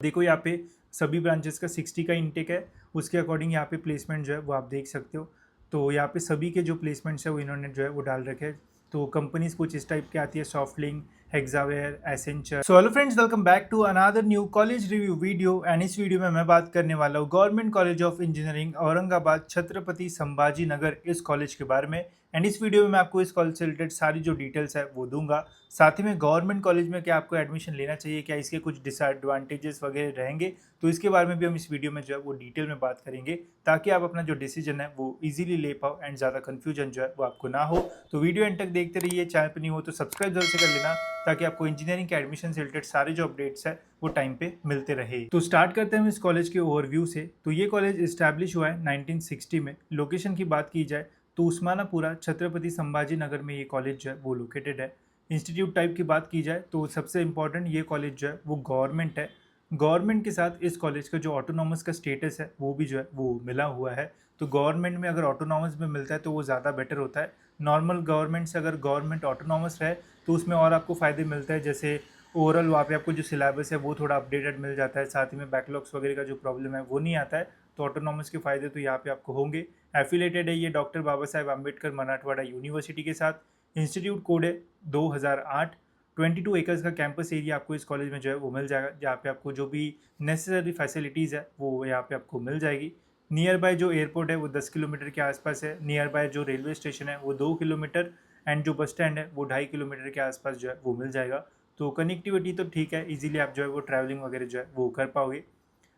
देखो यहाँ पे सभी ब्रांचेस का 60 का इंटेक है, उसके अकॉर्डिंग यहाँ पे प्लेसमेंट जो है वो आप देख सकते हो। तो यहाँ पे सभी के जो प्लेसमेंट्स है वो इन्होंने जो है वो डाल रखे हैं। तो कंपनीज कुछ इस टाइप की आती है, Softlink, Hexaware, Accenture. So hello friends, welcome back to another new college review video. And इस वीडियो में मैं बात करने वाला हूँ government college of engineering Aurangabad Chhatrapati Sambhaji Nagar, इस कॉलेज के बारे में। एंड इस वीडियो में मैं आपको इस कॉलेज से रिलेटेड सारी जो डिटेल्स है वो दूंगा। साथ ही में गवर्नमेंट कॉलेज में क्या आपको एडमिशन लेना चाहिए, क्या इसके कुछ डिसएडवांटेजेस वगैरह रहेंगे, तो इसके बारे में भी हम इस वीडियो में जो है वो डिटेल में बात करेंगे, ताकि आप अपना जो डिसीजन है वो इजीली ले पाओ एंड ज़्यादा कन्फ्यूजन जो है वो आपको ना हो। तो वीडियो एंड तक देखते रहिए। चैनल पर नहीं हो तो सब्सक्राइब जरूर से कर लेना, ताकि आपको इंजीनियरिंग के एडमिशन से रिलेटेड सारे जो अपडेट्स है वो टाइम पे मिलते रहे। तो स्टार्ट करते हैं हम इस कॉलेज के ओवरव्यू से। तो ये कॉलेज इस्टेब्लिश हुआ है 1960 में। लोकेशन की बात की जाए तो उस्मानापुरा छत्रपति संभाजी नगर में ये कॉलेज जो है वो लोकेटेड है। इंस्टीट्यूट टाइप की बात की जाए तो सबसे इम्पॉर्टेंट ये कॉलेज जो है वो गवर्नमेंट है। गवर्नमेंट के साथ इस कॉलेज का जो ऑटोनॉमस का स्टेटस है वो भी जो है वो मिला हुआ है। तो गवर्नमेंट में अगर ऑटोनॉमस में मिलता है तो वो ज़्यादा बेटर होता है। नॉर्मल गवर्नमेंट से अगर गवर्नमेंट ऑटोनॉमस रहे तो उसमें और आपको फ़ायदे मिलते हैं, जैसे ओवरऑल वहाँ पे आपको जो सिलेबस है वो थोड़ा अपडेटेड मिल जाता है, साथ ही में बैकलॉग्स वगैरह का जो प्रॉब्लम है वो नहीं आता है। तो ऑटोनॉमस के फ़ायदे तो यहाँ पे आपको होंगे। एफिलेटेड है ये डॉक्टर बाबा साहेब आम्बेडकर मराठवाड़ा यूनिवर्सिटी के साथ। इंस्टीट्यूट कोड है 2008। 22 एकर्स का कैंपस एरिया आपको इस कॉलेज में जो है वो मिल जाएगा, जहाँ पे आपको जो भी नेसेसरी फैसिलिटीज़ है वो यहाँ पे आपको मिल जाएगी। नियर बाय जो एयरपोर्ट है वो 10 किलोमीटर के आसपास है। नियर बाय जो रेलवे स्टेशन है वो 2 किलोमीटर, एंड जो बस स्टैंड है वो 2.5 किलोमीटर के आसपास जो है वो मिल जाएगा। तो कनेक्टिविटी तो ठीक है, इजीली आप जो है वो ट्रैवलिंग वगैरह जो है वो कर पाओगे।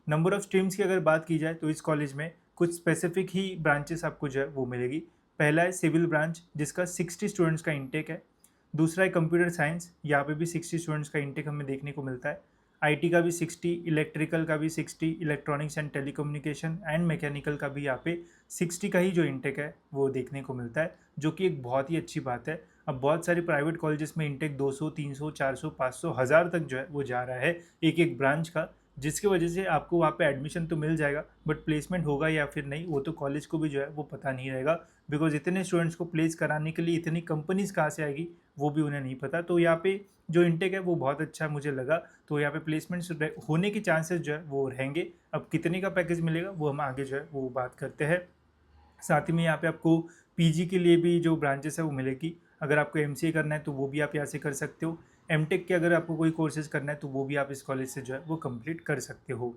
नंबर ऑफ स्ट्रीम्स की अगर बात की जाए तो इस कॉलेज में कुछ स्पेसिफिक ही ब्रांचेस आपको जो है वो मिलेगी। पहला है सिविल ब्रांच, जिसका 60 स्टूडेंट्स का इंटेक है। दूसरा है कंप्यूटर साइंस, यहाँ पे भी 60 स्टूडेंट्स का इंटेक हमें देखने को मिलता है। आईटी का भी 60, इलेक्ट्रिकल का भी 60, electronics and telecommunication and mechanical का भी यहाँ पे 60 का ही जो इंटेक है वो देखने को मिलता है, जो कि एक बहुत ही अच्छी बात है। अब बहुत सारे प्राइवेट कॉलेजेस में इंटेक 200, 300, 400, 500, 1000 तक जो है वो जा रहा है एक एक ब्रांच का, जिसकी वजह से आपको वहाँ पे एडमिशन तो मिल जाएगा, बट प्लेसमेंट होगा या फिर नहीं वो तो कॉलेज को भी जो है वो पता नहीं रहेगा। बिकॉज इतने स्टूडेंट्स को प्लेस कराने के लिए इतनी कंपनीज कहाँ से आएगी वो भी उन्हें नहीं पता। तो यहाँ पे जो इंटेक है वो बहुत अच्छा मुझे लगा। तो यहाँ पे प्लेसमेंट्स होने के चांसेस जो है वो रहेंगे। अब कितने का पैकेज मिलेगा वो हम आगे जो है वो बात करते हैं। साथ ही में यहाँ पे आपको पीजी के लिए भी जो ब्रांचेस है वो मिलेगी। अगर आपको एमसीए करना है तो वो भी आप यहाँ से कर सकते हो। एमटेक के अगर आपको कोई कोर्सेज करना है तो वो भी आप इस कॉलेज से जो है वो कंप्लीट कर सकते हो।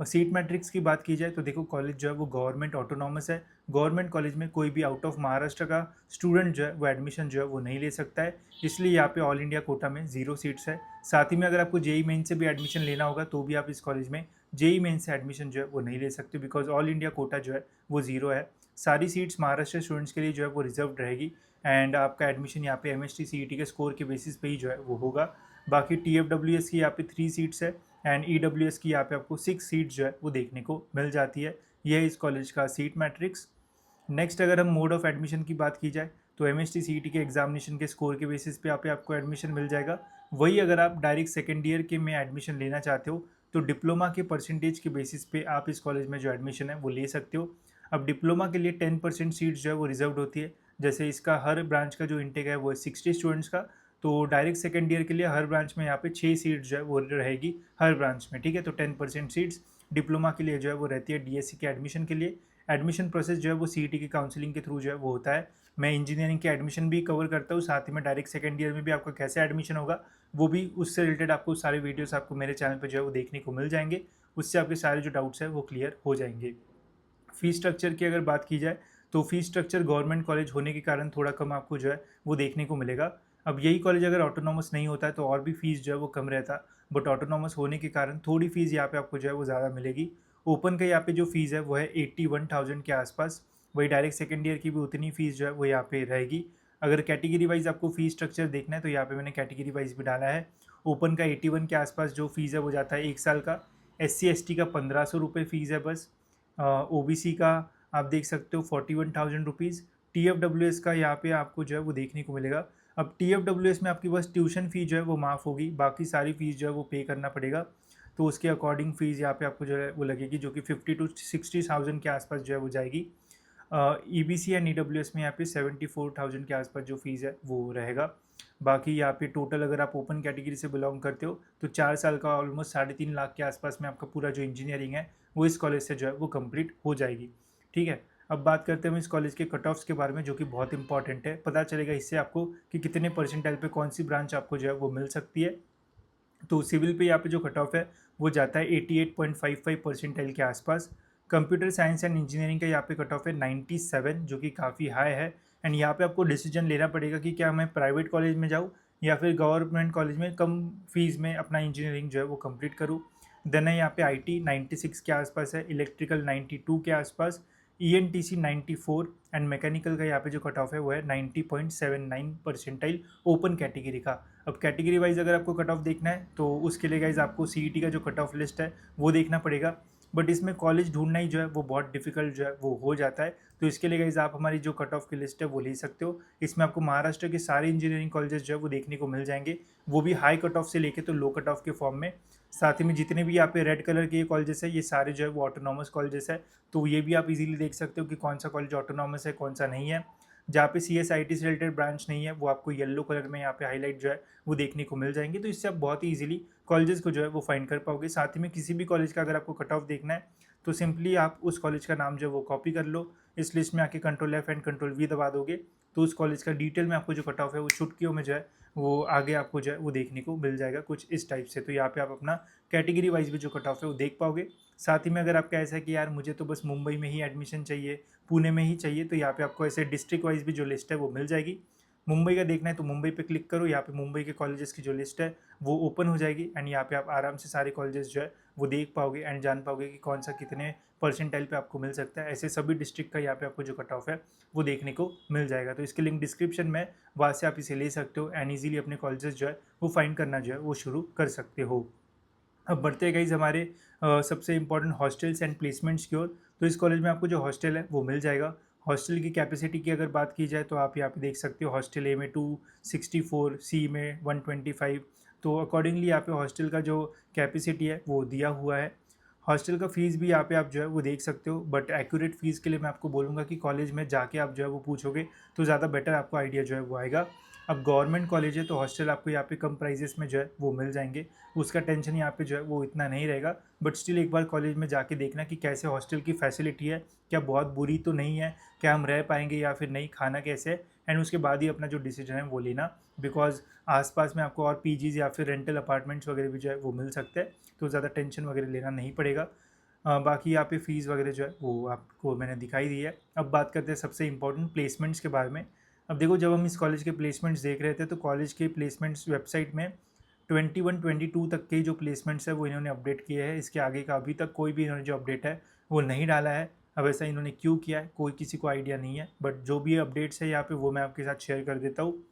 और सीट मैट्रिक्स की बात की जाए तो देखो, कॉलेज जो है वो गवर्नमेंट ऑटोनॉमस है। गवर्नमेंट कॉलेज में कोई भी आउट ऑफ महाराष्ट्र का स्टूडेंट जो है वो एडमिशन जो है वो नहीं ले सकता है, इसलिए यहाँ पे ऑल इंडिया कोटा में 0 सीट्स है। साथ ही में अगर आपको जेई मेन से भी एडमिशन लेना होगा तो भी आप इस कॉलेज में जेई मेन से एडमिशन जो है वो नहीं ले सकते, बिकॉज ऑल इंडिया कोटा जो है वो 0 है। सारी सीट्स महाराष्ट्र स्टूडेंट्स के लिए जो है वो रिजर्व रहेगी, एंड आपका एडमिशन यहाँ पे एमएसटी सीईटी के स्कोर के बेसिस पे ही जो है वो होगा। बाकी टीएफडब्ल्यूएस की यहाँ पे 3 सीट्स है, एंड ईडब्ल्यूएस की यहाँ पे आपको 6 सीट्स जो है वो देखने को मिल जाती है। यह है इस कॉलेज का सीट मैट्रिक्स। नेक्स्ट अगर हम मोड ऑफ एडमिशन की बात की जाए तो एमएसटी सीईटी के एग्जामिनेशन के स्कोर के बेसिस पे यहाँ पे आपको एडमिशन मिल जाएगा। वही अगर आप डायरेक्ट सेकेंड ईयर के में एडमिशन लेना चाहते हो तो डिप्लोमा के परसेंटेज के बेसिस पे आप इस कॉलेज में जो एडमिशन है वो ले सकते हो। अब डिप्लोमा के लिए 10% सीट्स जो है वो रिजर्व होती है। जैसे इसका हर ब्रांच का जो इंटेक है वो है 60 स्टूडेंट्स का, तो डायरेक्ट सेकेंड ईयर के लिए हर ब्रांच में यहाँ पे 6 सीट्स जो है वो रहेगी हर ब्रांच में, ठीक है। तो 10% सीट्स डिप्लोमा के लिए जो है वो रहती है डीएससी के एडमिशन के लिए। एडमिशन प्रोसेस जो है वो सीईटी की काउंसलिंग के थ्रू जो है वो होता है। मैं इंजीनियरिंग के एडमिशन भी कवर करता हूँ, साथ ही में डायरेक्ट सेकेंड ईयर में भी आपका कैसे एडमिशन होगा वो भी, उससे रिलेटेड आपको सारे वीडियोस आपको मेरे चैनल पर जो है वो देखने को मिल जाएंगे। उससे आपके सारे जो डाउट्स है वो क्लियर हो जाएंगे। फ़ीस स्ट्रक्चर की अगर बात की जाए तो फ़ीस स्ट्रक्चर गवर्नमेंट कॉलेज होने के कारण थोड़ा कम आपको जो है वो देखने को मिलेगा। अब यही कॉलेज अगर ऑटोनॉमस नहीं होता है तो और भी फ़ीस जो है वो कम रहता, बट ऑटोनॉमस होने के कारण थोड़ी फ़ीस यहाँ पे आपको जो है वो ज़्यादा मिलेगी। ओपन का यहाँ पे जो फ़ीस है वो है 81,000 के आसपास। वही डायरेक्ट सेकेंड ईयर की भी उतनी फ़ीस जो है वो यहाँ पे रहेगी। अगर कैटेगरी वाइज आपको फ़ीस स्ट्रक्चर देखना है तो यहाँ पे मैंने कैटेगरी वाइज भी डाला है। ओपन का 81 के आसपास जो फ़ीस है वो जाता है 1 साल का। SC ST का 1500 रुपये फ़ीस है बस। ओबीसी का आप देख सकते हो 41,000 रुपीज़। TFWS का यहाँ पे आपको जो है वो देखने को मिलेगा। अब TFWS में आपकी बस ट्यूशन फ़ी जो है वो माफ़ होगी, बाकी सारी फ़ीस जो है वो पे करना पड़ेगा। तो उसके अकॉर्डिंग फ़ीस यहाँ पे आपको जो है वो लगेगी, जो कि 50 to 60,000 के आसपास जो है वो जाएगी। EBC एंड EWS में यहाँ पे 74,000 के आसपास जो फ़ीस है वो रहेगा। बाकी यहाँ पे टोटल अगर आप ओपन कैटेगरी से बिलोंग करते हो तो 4 साल का ऑलमोस्ट 3.5 लाख के आसपास में आपका पूरा जो इंजीनियरिंग है वो इस कॉलेज से जो है वो कंप्लीट हो जाएगी। ठीक है, अब बात करते हैं हम इस कॉलेज के कट ऑफ्स के बारे में, जो कि बहुत इंपॉर्टेंट है। पता चलेगा इससे आपको कि कितने परसेंटाइल पे कौन सी ब्रांच आपको जो है वो मिल सकती है। तो सिविल पे यहाँ पे जो कट ऑफ है वो जाता है 88.55 परसेंटाइल के आसपास। कंप्यूटर साइंस एंड इंजीनियरिंग का यहाँ पे कट ऑफ है 97, जो कि काफ़ी हाई है। एंड यहाँ पे आपको डिसीजन लेना पड़ेगा कि क्या मैं प्राइवेट कॉलेज में जाऊँ या फिर गवर्नमेंट कॉलेज में कम फीस में अपना इंजीनियरिंग जो है वो कंप्लीट करूँ। देन है यहाँ पे IT 96 के आसपास है, इलेक्ट्रिकल 92 के आसपास, ENTC 94 एंड मैकेनिकल का यहाँ पे जो कट ऑफ है वो है 90.79 परसेंटाइल ओपन कैटेगरी का। अब कैटेगरी वाइज अगर आपको कट ऑफ देखना है तो उसके लिए गाइज आपको CET का जो कट ऑफ लिस्ट है वो देखना पड़ेगा। बट इसमें कॉलेज ढूंढना ही जो है वो बहुत डिफिकल्ट जो है वो हो जाता है। तो इसके लिए गाइज आप हमारी जो कट ऑफ की लिस्ट है वो ले सकते हो। इसमें आपको महाराष्ट्र के सारे इंजीनियरिंग कॉलेजेस जो है वो देखने को मिल जाएंगे, वो भी हाई कट ऑफ से लेके तो लो कट ऑफ के फॉर्म में। साथ ही में जितने भी यहाँ पे रेड कलर के कॉलेजेस है ये सारे जो है वो ऑटोनॉमस कॉलेजेस है। तो ये भी आप इजीली देख सकते हो कि कौन सा कॉलेज ऑटोनॉमस है कौन सा नहीं है। जहाँ पे CSIT से रिलेटेड ब्रांच नहीं है वो आपको येलो कलर में यहाँ पे हाईलाइट जो है वो देखने को मिल जाएंगे। तो इससे आप बहुत ही ईजिली कॉलेजेस को जो है वो फाइंड कर पाओगे। साथ ही में किसी भी कॉलेज का अगर आपको कट ऑफ देखना है तो सिंपली आप उस कॉलेज का नाम जो है वो कॉपी कर लो, इस लिस्ट में आके Ctrl+F एंड Ctrl+V दबा दोगे तो उस कॉलेज का डिटेल में आपको जो कट ऑफ है वो चुटकियों में जो है वो आगे आपको जो है वो देखने को मिल जाएगा कुछ इस टाइप से। तो यहाँ पे आप अपना कैटेगरी वाइज भी जो कट ऑफ है वो देख पाओगे। साथ ही में अगर आपका ऐसा है कि यार मुझे तो बस मुंबई में ही एडमिशन चाहिए, पुणे में ही चाहिए, तो यहाँ पे आपको ऐसे डिस्ट्रिक्ट वाइज भी जो लिस्ट है वो मिल जाएगी। मुंबई का देखना है तो मुंबई पे क्लिक करो, यहाँ पे मुंबई के कॉलेजेस की जो लिस्ट है वो ओपन हो जाएगी। एंड यहाँ पे आप आराम से सारे कॉलेजेस जो है वो देख पाओगे एंड जान पाओगे कि कौन सा कितने परसेंटाइल पे आपको मिल सकता है। ऐसे सभी डिस्ट्रिक्ट का यहाँ पे आपको जो कट ऑफ है वो देखने को मिल जाएगा। तो इसके लिंक डिस्क्रिप्शन में, वहाँ से आप इसे ले सकते हो एंड ईजिली अपने कॉलेजेस जो है वो फाइंड करना जो है वो शुरू कर सकते हो। अब बढ़ते हैं गाइज हमारे सबसे इंपॉर्टेंट हॉस्टल्स एंड प्लेसमेंट्स की ओर। तो इस कॉलेज में आपको जो हॉस्टल है वो मिल जाएगा। हॉस्टल की कैपेसिटी की अगर बात की जाए तो आप यहाँ पे देख सकते हो हॉस्टल ए में 264, सी में 125। तो अकॉर्डिंगली यहाँ पे हॉस्टल का जो कैपेसिटी है वो दिया हुआ है। हॉस्टल का फ़ीस भी यहाँ पे आप जो है वो देख सकते हो, बट एक्यूरेट फ़ीस के लिए मैं आपको बोलूँगा कि कॉलेज में जाके आप जो है वो पूछोगे तो ज़्यादा बेटर आपको आइडिया जो है वो आएगा। अब गवर्नमेंट कॉलेज है तो हॉस्टल आपको यहाँ पे कम प्राइजेस में जो है वो मिल जाएंगे, उसका टेंशन यहाँ पे जो है वो इतना नहीं रहेगा। बट स्टिल एक बार कॉलेज में जाके देखना कि कैसे हॉस्टल की फैसिलिटी है, क्या बहुत बुरी तो नहीं है, क्या हम रह पाएंगे या फिर नहीं, खाना कैसे है, एंड उसके बाद ही अपना जो डिसीजन है वो लेना। बिकॉज आसपास में आपको और पीजीज या फिर रेंटल अपार्टमेंट्स वगैरह भी जो है वो मिल सकते हैं, तो ज़्यादा टेंशन वगैरह लेना नहीं पड़ेगा। बाकी यहाँ पे फ़ीस वगैरह जो है वो आपको मैंने दिखाई दी है। अब बात करते हैं सबसे इंपॉर्टेंट प्लेसमेंट्स के बारे में। अब देखो, जब हम इस कॉलेज के प्लेसमेंट्स देख रहे थे तो कॉलेज के प्लेसमेंट्स वेबसाइट में 21-22 तक के जो प्लेसमेंट्स है वो इन्होंने अपडेट किए हैं। इसके आगे का अभी तक कोई भी इन्होंने जो अपडेट है वो नहीं डाला है। अब ऐसा इन्होंने क्यों किया है कोई किसी को आइडिया नहीं है, बट जो भी अपडेट्स है यहाँ पे वो मैं आपके साथ शेयर कर देता हूँ।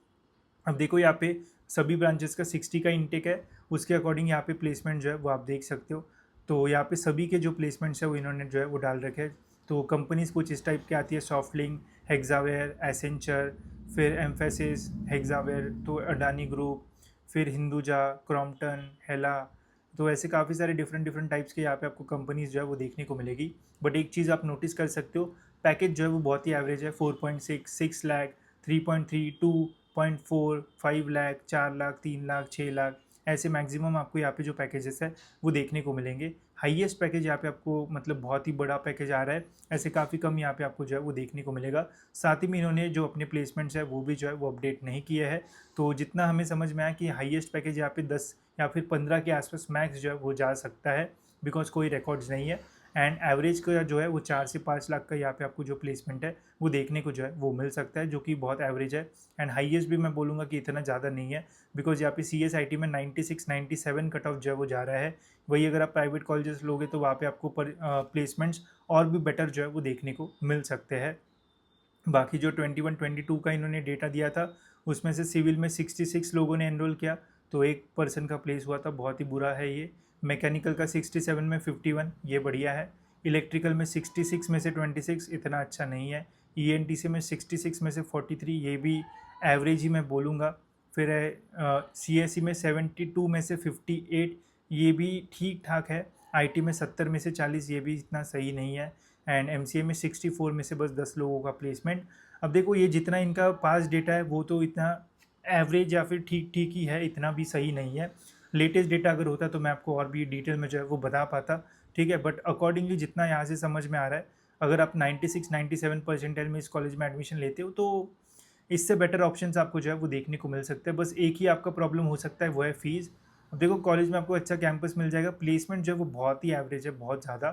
अब देखो, यहाँ पे सभी ब्रांचेस का 60 का इंटेक है, उसके अकॉर्डिंग यहाँ पे प्लेसमेंट जो है वो आप देख सकते हो। तो यहाँ पे सभी के जो प्लेसमेंट्स है वो इन्होंने जो है वो डाल रखे हैं। तो कंपनीज कुछ इस टाइप की आती है, सॉफ्टलिंक, हेक्सावेयर, एसेंचर, फिर एम्फेसिस, हेक्सावेयर, तो अडानी ग्रुप, फिर हिंदुजा, क्रॉम्पटन, हेला। तो ऐसे काफ़ी सारे डिफरेंट डिफरेंट टाइप्स के यहाँ पे आपको कंपनीज जो है वो देखने को मिलेगी। बट एक चीज़ आप नोटिस कर सकते हो, पैकेज जो है वो बहुत ही एवरेज है। 4.6, 6 लाख, 3.3, 2.4, 5 लाख, 4 लाख, 3 लाख, 6 लाख, ऐसे मैक्सिमम आपको यहाँ पे जो पैकेजेस है वो देखने को मिलेंगे। हाईएस्ट पैकेज यहाँ पे आपको मतलब बहुत ही बड़ा पैकेज आ रहा है, ऐसे काफ़ी कम यहाँ पे आपको जो है वो देखने को मिलेगा। साथ ही में इन्होंने जो अपने प्लेसमेंट्स है वो भी जो है वो अपडेट नहीं किए हैं। तो जितना हमें समझ में आया कि हाईएस्ट पैकेज यहाँ पे 10 या फिर 15 के आसपास मैक्स जो है वो जा सकता है, बिकॉज कोई रिकॉर्ड्स नहीं है। एंड एवरेज का जो है वो 4 से 5 लाख का यहाँ पे आपको जो प्लेसमेंट है वो देखने को जो है वो मिल सकता है, जो कि बहुत एवरेज है। एंड हाईएस्ट भी मैं बोलूँगा कि इतना ज़्यादा नहीं है, बिकॉज यहाँ पे CSIT में 96, 97 कट ऑफ जो है वो जा रहा है। वही अगर आप प्राइवेट कॉलेजेस लोगे तो वहाँ पे आपको प्लेसमेंट्स और भी बेटर जो है वो देखने को मिल सकते हैं। बाकी जो 21-22 का इन्होंने डेटा दिया था उसमें से सिविल में 66 लोगों ने एनरोल किया, तो एक पर्सन का प्लेस हुआ था, बहुत ही बुरा है ये। मैकेनिकल का 67 में 51, ये बढ़िया है। इलेक्ट्रिकल में 66 में से 26, इतना अच्छा नहीं है। ENTC में 66 में से 43, ये भी एवरेज ही मैं बोलूँगा। फिर CSE में 72 में से 58, ये भी ठीक ठाक है। IT में 70 में से 40, ये भी इतना सही नहीं है। एंड MCA में 64 में से बस 10 लोगों का प्लेसमेंट। अब देखो, ये जितना इनका पास डेटा है वो तो इतना एवरेज या फिर ठीक ठीक ही है, इतना भी सही नहीं है। लेटेस्ट डेटा अगर होता तो मैं आपको और भी डिटेल में जो है वो बता पाता, ठीक है। बट अकॉर्डिंगली जितना यहाँ से समझ में आ रहा है, अगर आप 96-97 परसेंटाइल में इस कॉलेज में एडमिशन लेते हो तो इससे बेटर ऑप्शंस आपको जो है वो देखने को मिल सकते हैं। बस एक ही आपका प्रॉब्लम हो सकता है, वो है फ़ीस। अब देखो कॉलेज में आपको अच्छा कैंपस मिल जाएगा, प्लेसमेंट जो है वो बहुत ही एवरेज है, बहुत ज़्यादा।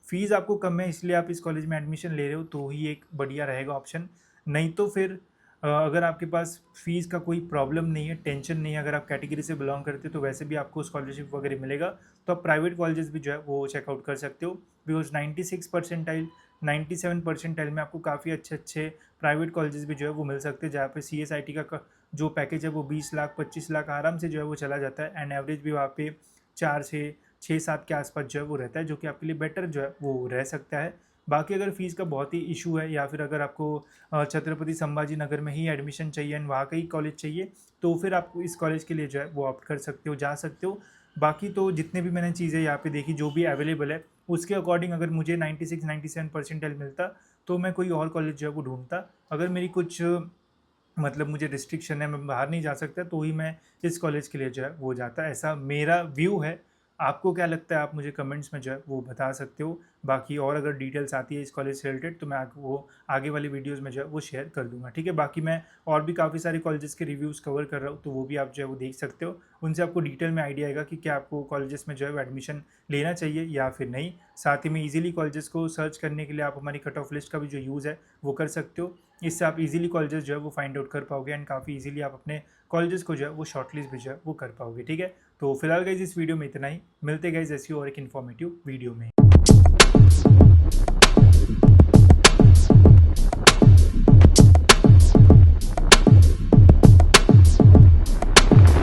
फ़ीस आपको कम है, इसलिए आप इस कॉलेज में एडमिशन ले रहे हो तो ही एक बढ़िया रहेगा ऑप्शन। नहीं तो फिर अगर आपके पास फ़ीस का कोई प्रॉब्लम नहीं है, टेंशन नहीं है, अगर आप कैटेगरी से बिलोंग करते हो तो वैसे भी आपको स्कॉलरशिप वगैरह मिलेगा, तो आप प्राइवेट कॉलेजेस भी जो है वो चेकआउट कर सकते हो। बिकॉज 96 परसेंटाइल 97 परसेंटाइल में आपको काफ़ी अच्छे अच्छे प्राइवेट कॉलेजेस भी जो है वो मिल सकते हैं, जहाँ पे CSIT का जो पैकेज है वो 20 लाख 25 लाख आराम से जो है वो चला जाता है। एंड एवरेज भी वहाँ पे 4 से 6-7 के आसपास जो है वो रहता है, जो कि आपके लिए बेटर जो है वो रह सकता है। बाकी अगर फ़ीस का बहुत ही इशू है, या फिर अगर आपको छत्रपति संभाजी नगर में ही एडमिशन चाहिए एंड वहाँ का ही कॉलेज चाहिए, तो फिर आप इस कॉलेज के लिए जो है वो ऑप्ट कर सकते हो, जा सकते हो। बाकी तो जितने भी मैंने चीज़ें यहाँ पे देखी, जो भी अवेलेबल है, उसके अकॉर्डिंग अगर मुझे 96-97 परसेंटाइल मिलता तो मैं कोई और कॉलेज जो है वो ढूंढता। अगर मेरी कुछ मतलब मुझे रिस्ट्रिक्शन है, मैं बाहर नहीं जा सकता, तो ही मैं इस कॉलेज के लिए जो है वो जाता, ऐसा मेरा व्यू है। आपको क्या लगता है, आप मुझे कमेंट्स में जो है वो बता सकते हो। बाकी और अगर डिटेल्स आती है इस कॉलेज से रिलेटेड तो मैं वो आगे वाली वीडियोज़ में जो है वो शेयर कर दूंगा, ठीक है। बाकी मैं और भी काफ़ी सारे कॉलेजेस के रिव्यूज़ कवर कर रहा हूँ, तो वो भी आप जो है वो देख सकते हो। उनसे आपको डिटेल में आइडिया आएगा कि क्या आपको कॉलेजेस में जो है वो एडमिशन लेना चाहिए या फिर नहीं। साथ ही में ईजिली कॉलेजेस को सर्च करने के लिए आप हमारी कट ऑफ लिस्ट का भी जो यूज़ है वो कर सकते हो। इससे आप इजीली कॉलेजेस जो है वो फाइंड आउट कर पाओगे, एंड काफ़ी इजीली आप अपने कॉलेजेस को जो है वो शॉर्टलिस्ट भी जो है वो कर पाओगे, ठीक है। तो फिलहाल गाइज इस वीडियो में इतना ही, मिलते गाइज ऐसी और एक इन्फॉर्मेटिव वीडियो में।